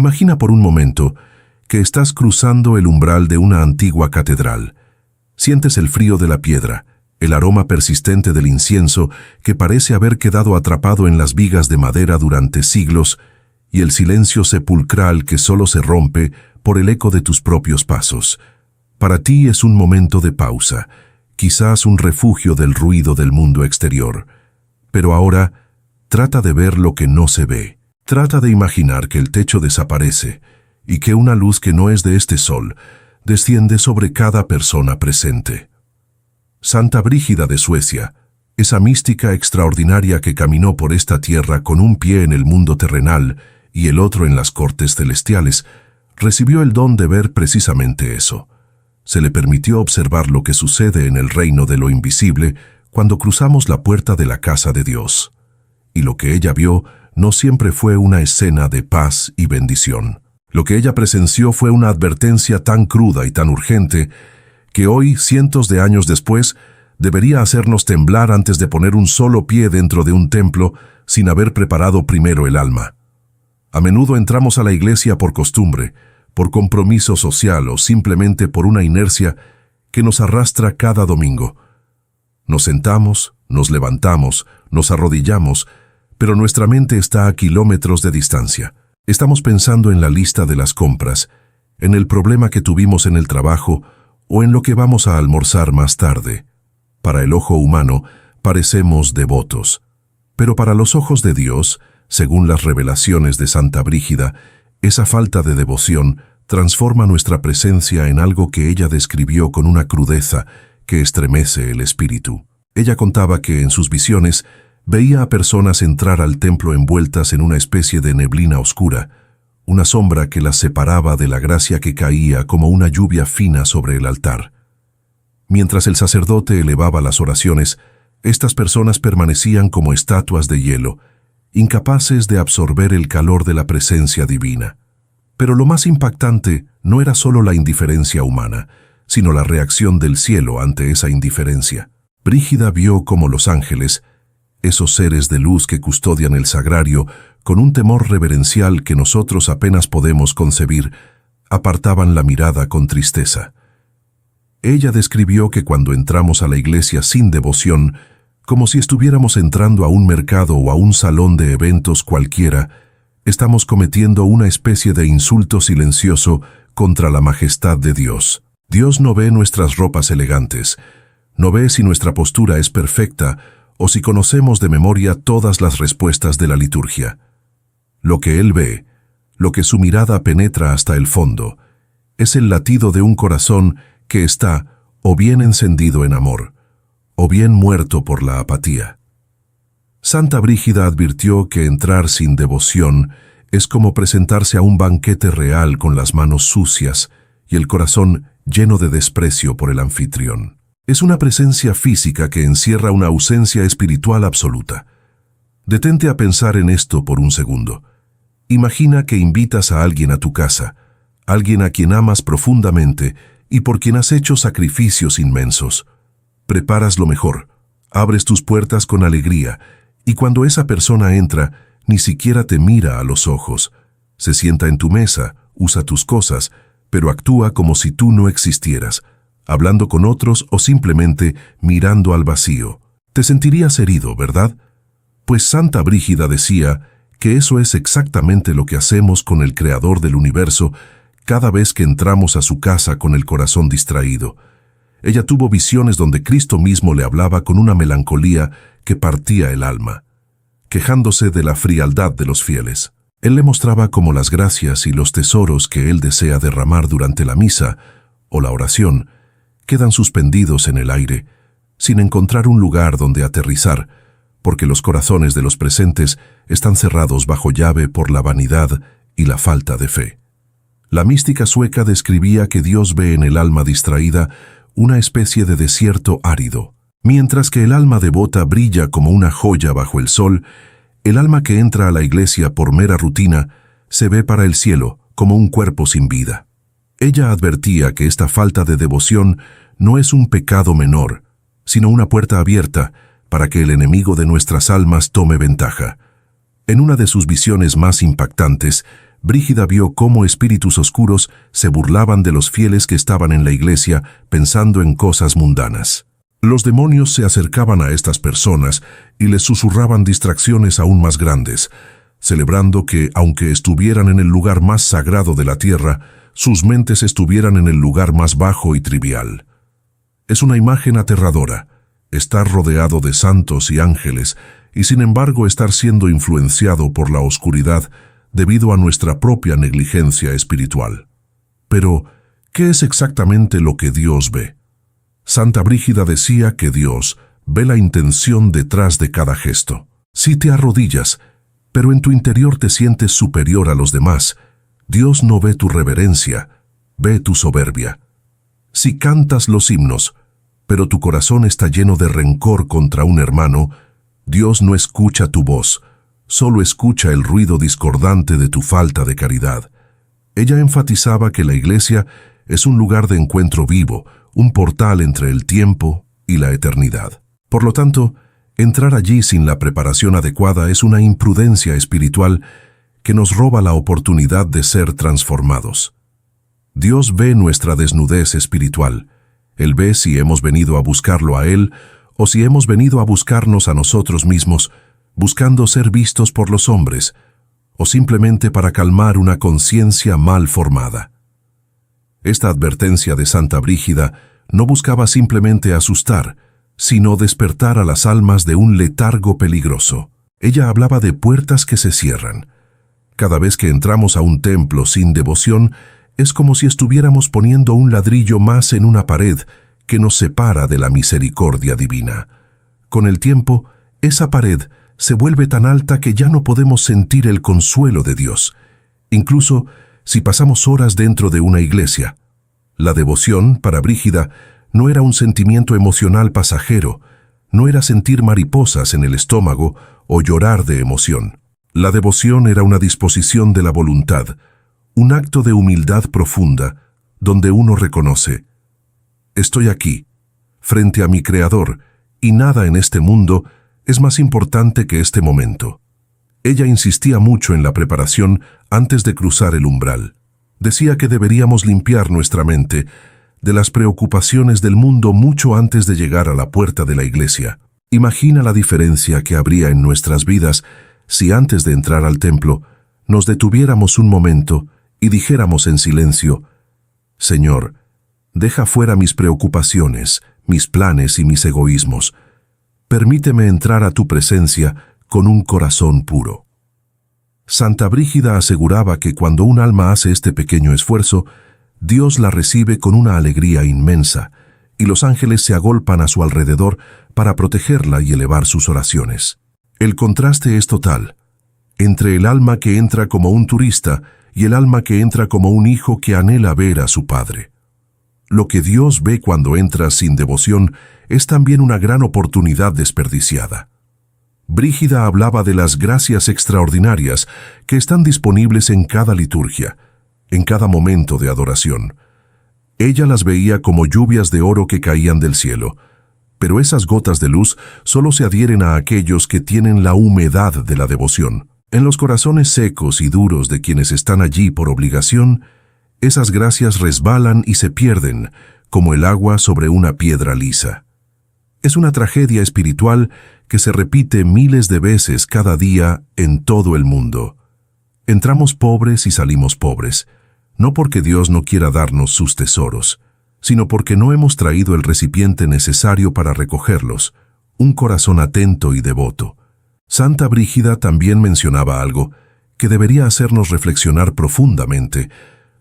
Imagina por un momento que estás cruzando el umbral de una antigua catedral. Sientes el frío de la piedra, el aroma persistente del incienso que parece haber quedado atrapado en las vigas de madera durante siglos y el silencio sepulcral que solo se rompe por el eco de tus propios pasos. Para ti es un momento de pausa, quizás un refugio del ruido del mundo exterior. Pero ahora, trata de ver lo que no se ve. Trata de imaginar que el techo desaparece y que una luz que no es de este sol desciende sobre cada persona presente. Santa Brígida de Suecia, esa mística extraordinaria que caminó por esta tierra con un pie en el mundo terrenal y el otro en las cortes celestiales, recibió el don de ver precisamente eso. Se le permitió observar lo que sucede en el reino de lo invisible cuando cruzamos la puerta de la casa de Dios. Y lo que ella vio no siempre fue una escena de paz y bendición. Lo que ella presenció fue una advertencia tan cruda y tan urgente que hoy, cientos de años después, debería hacernos temblar antes de poner un solo pie dentro de un templo sin haber preparado primero el alma. A menudo entramos a la iglesia por costumbre, por compromiso social o simplemente por una inercia que nos arrastra cada domingo. Nos sentamos, nos levantamos, nos arrodillamos, pero nuestra mente está a kilómetros de distancia. Estamos pensando en la lista de las compras, en el problema que tuvimos en el trabajo o en lo que vamos a almorzar más tarde. Para el ojo humano, parecemos devotos. Pero para los ojos de Dios, según las revelaciones de Santa Brígida, esa falta de devoción transforma nuestra presencia en algo que ella describió con una crudeza que estremece el espíritu. Ella contaba que en sus visiones veía a personas entrar al templo envueltas en una especie de neblina oscura, una sombra que las separaba de la gracia que caía como una lluvia fina sobre el altar. Mientras el sacerdote elevaba las oraciones, estas personas permanecían como estatuas de hielo, incapaces de absorber el calor de la presencia divina. Pero lo más impactante no era solo la indiferencia humana, sino la reacción del cielo ante esa indiferencia. Brígida vio cómo los ángeles, esos seres de luz que custodian el sagrario, con un temor reverencial que nosotros apenas podemos concebir, apartaban la mirada con tristeza. Ella describió que cuando entramos a la iglesia sin devoción, como si estuviéramos entrando a un mercado o a un salón de eventos cualquiera, estamos cometiendo una especie de insulto silencioso contra la majestad de Dios. Dios no ve nuestras ropas elegantes, no ve si nuestra postura es perfecta o si conocemos de memoria todas las respuestas de la liturgia. Lo que Él ve, lo que su mirada penetra hasta el fondo, es el latido de un corazón que está o bien encendido en amor, o bien muerto por la apatía. Santa Brígida advirtió que entrar sin devoción es como presentarse a un banquete real con las manos sucias y el corazón lleno de desprecio por el anfitrión. Es una presencia física que encierra una ausencia espiritual absoluta. Detente a pensar en esto por un segundo. Imagina que invitas a alguien a tu casa, alguien a quien amas profundamente y por quien has hecho sacrificios inmensos. Preparas lo mejor, abres tus puertas con alegría, y cuando esa persona entra, ni siquiera te mira a los ojos. Se sienta en tu mesa, usa tus cosas, pero actúa como si tú no existieras, hablando con otros o simplemente mirando al vacío. Te sentirías herido, ¿verdad? Pues Santa Brígida decía que eso es exactamente lo que hacemos con el Creador del universo cada vez que entramos a su casa con el corazón distraído. Ella tuvo visiones donde Cristo mismo le hablaba con una melancolía que partía el alma, quejándose de la frialdad de los fieles. Él le mostraba cómo las gracias y los tesoros que Él desea derramar durante la misa o la oración quedan suspendidos en el aire, sin encontrar un lugar donde aterrizar, porque los corazones de los presentes están cerrados bajo llave por la vanidad y la falta de fe. La mística sueca describía que Dios ve en el alma distraída una especie de desierto árido. Mientras que el alma devota brilla como una joya bajo el sol, el alma que entra a la iglesia por mera rutina se ve para el cielo como un cuerpo sin vida. Ella advertía que esta falta de devoción no es un pecado menor, sino una puerta abierta para que el enemigo de nuestras almas tome ventaja. En una de sus visiones más impactantes, Brígida vio cómo espíritus oscuros se burlaban de los fieles que estaban en la iglesia pensando en cosas mundanas. Los demonios se acercaban a estas personas y les susurraban distracciones aún más grandes, celebrando que, aunque estuvieran en el lugar más sagrado de la tierra, sus mentes estuvieran en el lugar más bajo y trivial. Es una imagen aterradora, estar rodeado de santos y ángeles, y sin embargo estar siendo influenciado por la oscuridad debido a nuestra propia negligencia espiritual. Pero, ¿qué es exactamente lo que Dios ve? Santa Brígida decía que Dios ve la intención detrás de cada gesto. Si te arrodillas, pero en tu interior te sientes superior a los demás, Dios no ve tu reverencia, ve tu soberbia. Si cantas los himnos, pero tu corazón está lleno de rencor contra un hermano, Dios no escucha tu voz, solo escucha el ruido discordante de tu falta de caridad. Ella enfatizaba que la iglesia es un lugar de encuentro vivo, un portal entre el tiempo y la eternidad. Por lo tanto, entrar allí sin la preparación adecuada es una imprudencia espiritual que nos roba la oportunidad de ser transformados. Dios ve nuestra desnudez espiritual. Él ve si hemos venido a buscarlo a Él o si hemos venido a buscarnos a nosotros mismos, buscando ser vistos por los hombres, o simplemente para calmar una conciencia mal formada. Esta advertencia de Santa Brígida no buscaba simplemente asustar, sino despertar a las almas de un letargo peligroso. Ella hablaba de puertas que se cierran. Cada vez que entramos a un templo sin devoción, es como si estuviéramos poniendo un ladrillo más en una pared que nos separa de la misericordia divina. Con el tiempo, esa pared se vuelve tan alta que ya no podemos sentir el consuelo de Dios, incluso si pasamos horas dentro de una iglesia. La devoción, para Brígida, no era un sentimiento emocional pasajero, no era sentir mariposas en el estómago o llorar de emoción. La devoción era una disposición de la voluntad, un acto de humildad profunda, donde uno reconoce: estoy aquí, frente a mi Creador, y nada en este mundo es más importante que este momento. Ella insistía mucho en la preparación antes de cruzar el umbral. Decía que deberíamos limpiar nuestra mente de las preocupaciones del mundo mucho antes de llegar a la puerta de la iglesia. Imagina la diferencia que habría en nuestras vidas si antes de entrar al templo nos detuviéramos un momento y dijéramos en silencio: Señor, deja fuera mis preocupaciones, mis planes y mis egoísmos. Permíteme entrar a tu presencia con un corazón puro. Santa Brígida aseguraba que cuando un alma hace este pequeño esfuerzo, Dios la recibe con una alegría inmensa, y los ángeles se agolpan a su alrededor para protegerla y elevar sus oraciones. El contraste es total, entre el alma que entra como un turista y el alma que entra como un hijo que anhela ver a su padre. Lo que Dios ve cuando entras sin devoción es también una gran oportunidad desperdiciada. Brígida hablaba de las gracias extraordinarias que están disponibles en cada liturgia, en cada momento de adoración. Ella las veía como lluvias de oro que caían del cielo, pero esas gotas de luz solo se adhieren a aquellos que tienen la humedad de la devoción. En los corazones secos y duros de quienes están allí por obligación, esas gracias resbalan y se pierden, como el agua sobre una piedra lisa. Es una tragedia espiritual que se repite miles de veces cada día en todo el mundo. Entramos pobres y salimos pobres, no porque Dios no quiera darnos sus tesoros, sino porque no hemos traído el recipiente necesario para recogerlos, un corazón atento y devoto. Santa Brígida también mencionaba algo que debería hacernos reflexionar profundamente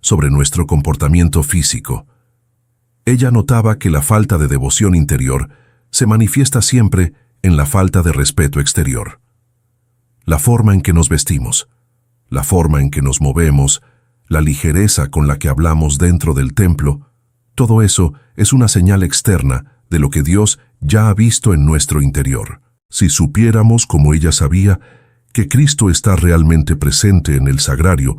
sobre nuestro comportamiento físico. Ella notaba que la falta de devoción interior se manifiesta siempre en la falta de respeto exterior. La forma en que nos vestimos, la forma en que nos movemos, la ligereza con la que hablamos dentro del templo, todo eso es una señal externa de lo que Dios ya ha visto en nuestro interior. Si supiéramos, como ella sabía, que Cristo está realmente presente en el sagrario,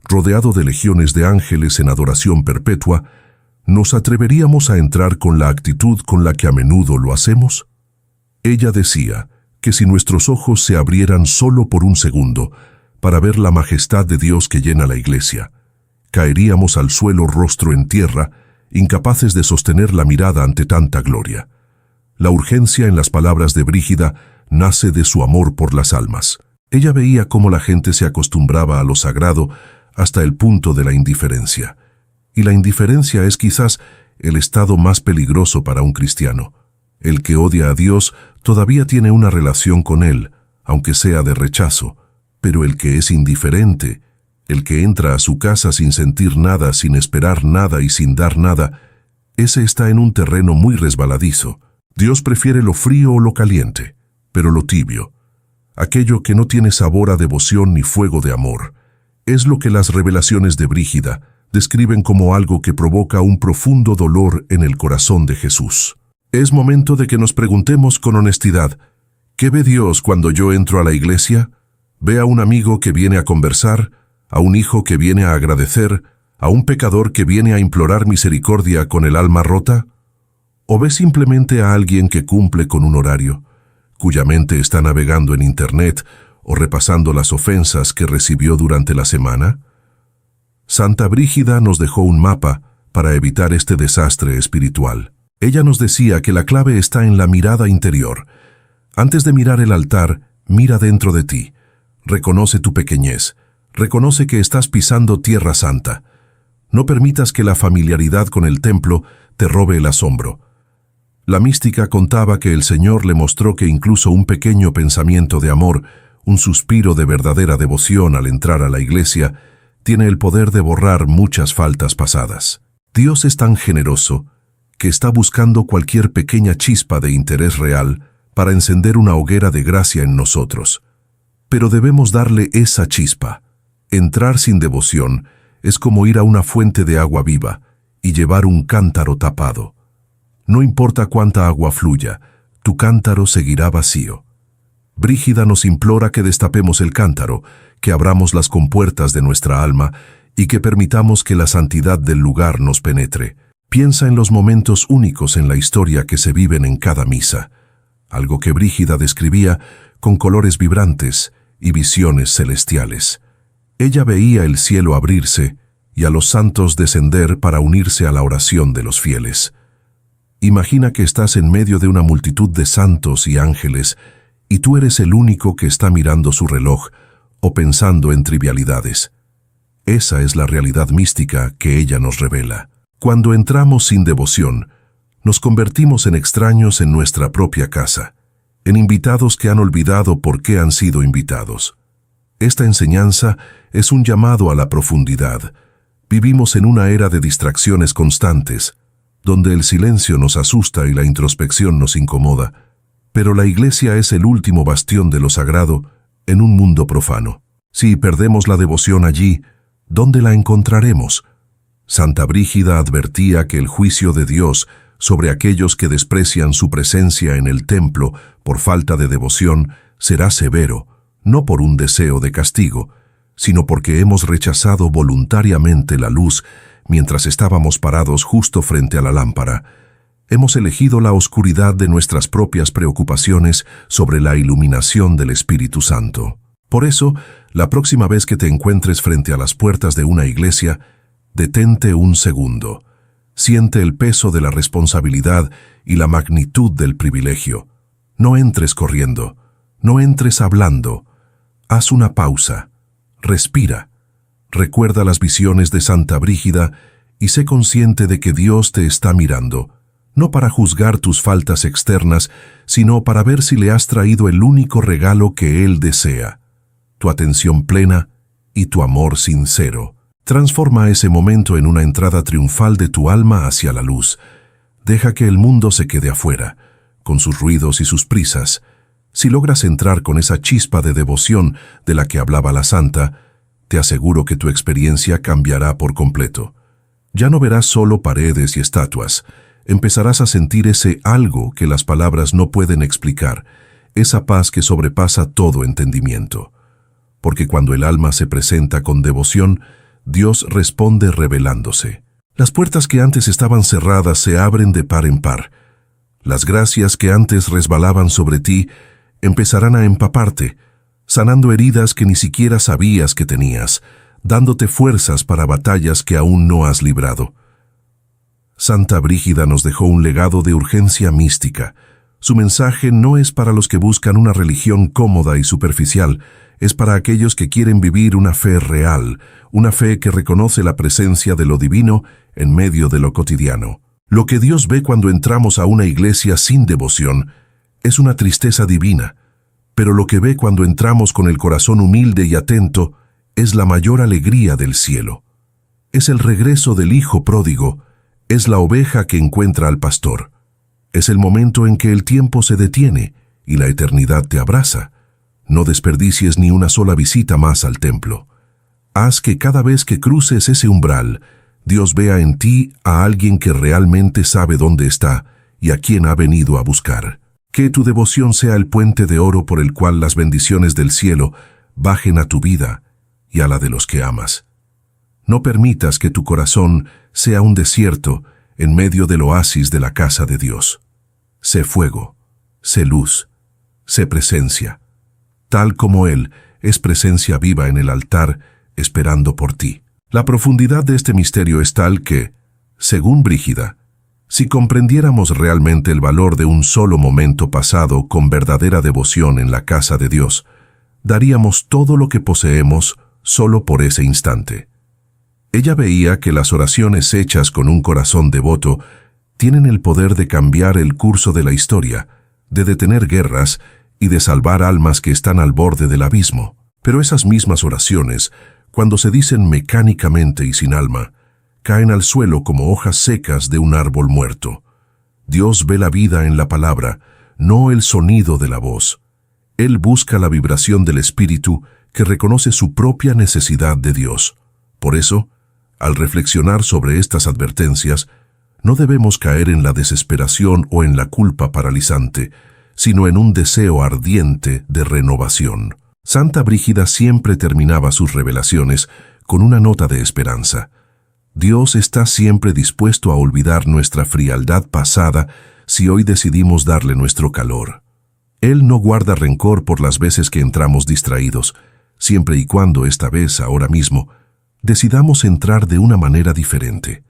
rodeado de legiones de ángeles en adoración perpetua, ¿nos atreveríamos a entrar con la actitud con la que a menudo lo hacemos? Ella decía que si nuestros ojos se abrieran solo por un segundo, para ver la majestad de Dios que llena la iglesia. Caeríamos al suelo rostro en tierra, incapaces de sostener la mirada ante tanta gloria. La urgencia en las palabras de Brígida nace de su amor por las almas. Ella veía cómo la gente se acostumbraba a lo sagrado hasta el punto de la indiferencia. Y la indiferencia es quizás el estado más peligroso para un cristiano. El que odia a Dios todavía tiene una relación con Él, aunque sea de rechazo, pero el que es indiferente, el que entra a su casa sin sentir nada, sin esperar nada y sin dar nada, ese está en un terreno muy resbaladizo. Dios prefiere lo frío o lo caliente, pero lo tibio, aquello que no tiene sabor a devoción ni fuego de amor, es lo que las revelaciones de Brígida describen como algo que provoca un profundo dolor en el corazón de Jesús. Es momento de que nos preguntemos con honestidad, ¿qué ve Dios cuando yo entro a la iglesia? ¿Ve a un amigo que viene a conversar, a un hijo que viene a agradecer, a un pecador que viene a implorar misericordia con el alma rota? ¿O ve simplemente a alguien que cumple con un horario, cuya mente está navegando en Internet o repasando las ofensas que recibió durante la semana? Santa Brígida nos dejó un mapa para evitar este desastre espiritual. Ella nos decía que la clave está en la mirada interior. Antes de mirar el altar, mira dentro de ti. Reconoce tu pequeñez. Reconoce que estás pisando tierra santa. No permitas que la familiaridad con el templo te robe el asombro. La mística contaba que el Señor le mostró que incluso un pequeño pensamiento de amor, un suspiro de verdadera devoción al entrar a la iglesia, tiene el poder de borrar muchas faltas pasadas. Dios es tan generoso que está buscando cualquier pequeña chispa de interés real para encender una hoguera de gracia en nosotros. Pero debemos darle esa chispa. Entrar sin devoción es como ir a una fuente de agua viva y llevar un cántaro tapado. No importa cuánta agua fluya, tu cántaro seguirá vacío. Brígida nos implora que destapemos el cántaro, que abramos las compuertas de nuestra alma y que permitamos que la santidad del lugar nos penetre. Piensa en los momentos únicos en la historia que se viven en cada misa, algo que Brígida describía con colores vibrantes y visiones celestiales. Ella veía el cielo abrirse y a los santos descender para unirse a la oración de los fieles. Imagina que estás en medio de una multitud de santos y ángeles y tú eres el único que está mirando su reloj o pensando en trivialidades. Esa es la realidad mística que ella nos revela. Cuando entramos sin devoción, nos convertimos en extraños en nuestra propia casa, en invitados que han olvidado por qué han sido invitados. Esta enseñanza es un llamado a la profundidad. Vivimos en una era de distracciones constantes, donde el silencio nos asusta y la introspección nos incomoda, pero la iglesia es el último bastión de lo sagrado en un mundo profano. Si perdemos la devoción allí, ¿dónde la encontraremos? Santa Brígida advertía que el juicio de Dios sobre aquellos que desprecian su presencia en el templo por falta de devoción será severo, no por un deseo de castigo, sino porque hemos rechazado voluntariamente la luz mientras estábamos parados justo frente a la lámpara. Hemos elegido la oscuridad de nuestras propias preocupaciones sobre la iluminación del Espíritu Santo. Por eso, la próxima vez que te encuentres frente a las puertas de una iglesia, detente un segundo. Siente el peso de la responsabilidad y la magnitud del privilegio. No entres corriendo, no entres hablando. Haz una pausa, respira, recuerda las visiones de Santa Brígida y sé consciente de que Dios te está mirando, no para juzgar tus faltas externas, sino para ver si le has traído el único regalo que Él desea, tu atención plena y tu amor sincero. Transforma ese momento en una entrada triunfal de tu alma hacia la luz. Deja que el mundo se quede afuera, con sus ruidos y sus prisas. Si logras entrar con esa chispa de devoción de la que hablaba la santa, te aseguro que tu experiencia cambiará por completo. Ya no verás solo paredes y estatuas. Empezarás a sentir ese algo que las palabras no pueden explicar, esa paz que sobrepasa todo entendimiento. Porque cuando el alma se presenta con devoción, Dios responde revelándose. Las puertas que antes estaban cerradas se abren de par en par. Las gracias que antes resbalaban sobre ti empezarán a empaparte. sanando heridas que ni siquiera sabías que tenías, dándote fuerzas para batallas que aún no has librado. Santa Brígida nos dejó un legado de urgencia mística. Su mensaje no es para los que buscan una religión cómoda y superficial, es para aquellos que quieren vivir una fe real, una fe que reconoce la presencia de lo divino en medio de lo cotidiano. Lo que Dios ve cuando entramos a una iglesia sin devoción es una tristeza divina, pero lo que ve cuando entramos con el corazón humilde y atento es la mayor alegría del cielo. Es el regreso del hijo pródigo, es la oveja que encuentra al pastor. Es el momento en que el tiempo se detiene y la eternidad te abraza. No desperdicies ni una sola visita más al templo. Haz que cada vez que cruces ese umbral, Dios vea en ti a alguien que realmente sabe dónde está y a quien ha venido a buscar. Que tu devoción sea el puente de oro por el cual las bendiciones del cielo bajen a tu vida y a la de los que amas. No permitas que tu corazón sea un desierto en medio del oasis de la casa de Dios. Sé fuego, sé luz, sé presencia, tal como Él es presencia viva en el altar esperando por ti. La profundidad de este misterio es tal que, según Brígida, si comprendiéramos realmente el valor de un solo momento pasado con verdadera devoción en la casa de Dios, daríamos todo lo que poseemos solo por ese instante. Ella veía que las oraciones hechas con un corazón devoto tienen el poder de cambiar el curso de la historia, de detener guerras y de salvar almas que están al borde del abismo. Pero esas mismas oraciones, cuando se dicen mecánicamente y sin alma, caen al suelo como hojas secas de un árbol muerto. Dios ve la vida en la palabra, no el sonido de la voz. Él busca la vibración del espíritu que reconoce su propia necesidad de Dios. Por eso, al reflexionar sobre estas advertencias, no debemos caer en la desesperación o en la culpa paralizante, sino en un deseo ardiente de renovación. Santa Brígida siempre terminaba sus revelaciones con una nota de esperanza. Dios está siempre dispuesto a olvidar nuestra frialdad pasada si hoy decidimos darle nuestro calor. Él no guarda rencor por las veces que entramos distraídos, siempre y cuando esta vez, ahora mismo, decidamos entrar de una manera diferente.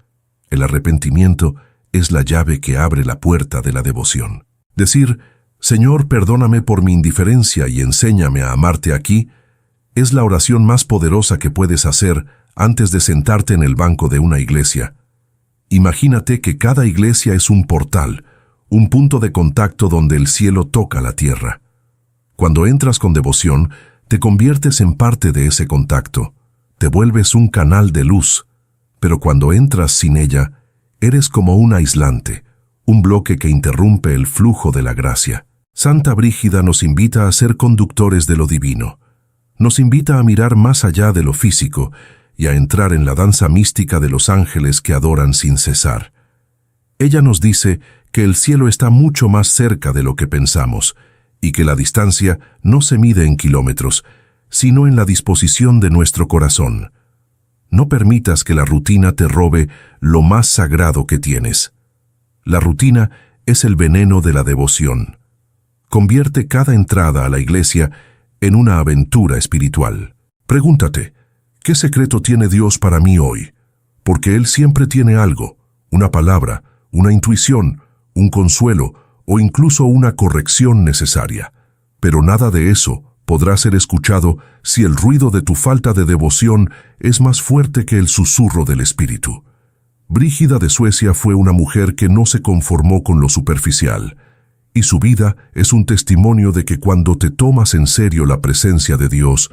El arrepentimiento es la llave que abre la puerta de la devoción. Decir, Señor, perdóname por mi indiferencia y enséñame a amarte aquí, es la oración más poderosa que puedes hacer antes de sentarte en el banco de una iglesia. Imagínate que cada iglesia es un portal, un punto de contacto donde el cielo toca la tierra. Cuando entras con devoción, te conviertes en parte de ese contacto, te vuelves un canal de luz, pero cuando entras sin ella, eres como un aislante, un bloque que interrumpe el flujo de la gracia. Santa Brígida nos invita a ser conductores de lo divino. Nos invita a mirar más allá de lo físico y a entrar en la danza mística de los ángeles que adoran sin cesar. Ella nos dice que el cielo está mucho más cerca de lo que pensamos y que la distancia no se mide en kilómetros, sino en la disposición de nuestro corazón. No permitas que la rutina te robe lo más sagrado que tienes. La rutina es el veneno de la devoción. Convierte cada entrada a la iglesia en una aventura espiritual. Pregúntate, ¿qué secreto tiene Dios para mí hoy? Porque Él siempre tiene algo, una palabra, una intuición, un consuelo o incluso una corrección necesaria. Pero nada de eso podrá ser escuchado si el ruido de tu falta de devoción es más fuerte que el susurro del espíritu. Brígida de Suecia fue una mujer que no se conformó con lo superficial, y su vida es un testimonio de que cuando te tomas en serio la presencia de Dios,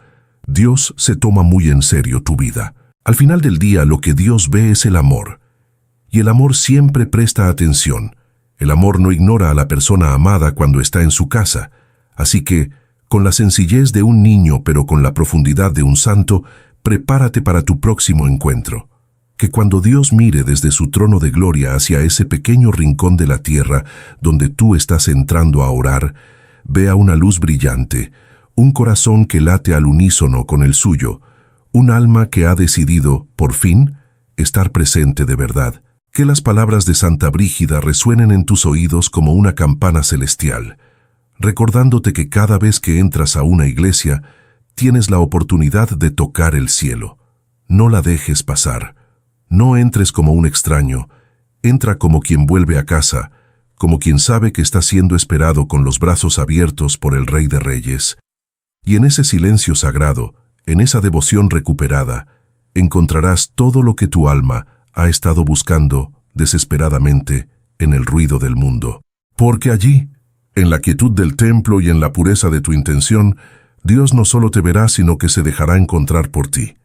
Dios se toma muy en serio tu vida. Al final del día, lo que Dios ve es el amor, y el amor siempre presta atención. El amor no ignora a la persona amada cuando está en su casa, así que, con la sencillez de un niño pero con la profundidad de un santo, prepárate para tu próximo encuentro. Que cuando Dios mire desde su trono de gloria hacia ese pequeño rincón de la tierra donde tú estás entrando a orar, vea una luz brillante, un corazón que late al unísono con el suyo, un alma que ha decidido, por fin, estar presente de verdad. Que las palabras de Santa Brígida resuenen en tus oídos como una campana celestial. recordándote que cada vez que entras a una iglesia, tienes la oportunidad de tocar el cielo. No la dejes pasar. No entres como un extraño. Entra como quien vuelve a casa, como quien sabe que está siendo esperado con los brazos abiertos por el Rey de Reyes. Y en ese silencio sagrado, en esa devoción recuperada, encontrarás todo lo que tu alma ha estado buscando desesperadamente en el ruido del mundo. Porque allí, en la quietud del templo y en la pureza de tu intención, Dios no solo te verá, sino que se dejará encontrar por ti.